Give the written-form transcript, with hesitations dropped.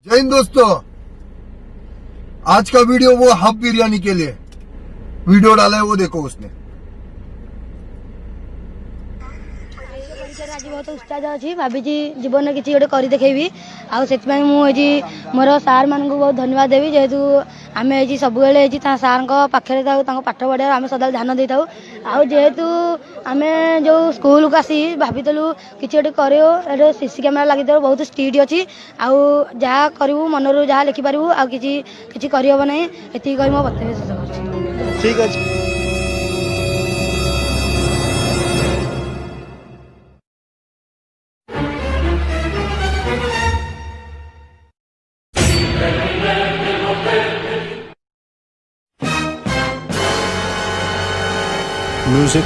जय हिंद दोस्तों। आज का वीडियो वो हाफ बिरयानी के लिए वीडियो डाला है, वो देखो उसने। आज बहुत उत्साह अच्छी भावी जीवन में किसी गोटे कर देखी मुझे मोर सार मान बहुत धन्यवाद देवी जेहेतु आम सब सार पाखे पाठ पढ़ा आम सदा ध्यान दे था। जेहेतु आम जो स्कूल को आसी भाविलु कि गोटे कर सीसी कैमेरा लगी बहुत स्ट्रिक्ट अच्छी जहाँ करूँ मनरू जहाँ लिखिपारू कि करहब ना ये मो बक्तव्य शेष कर। ठीक है। Music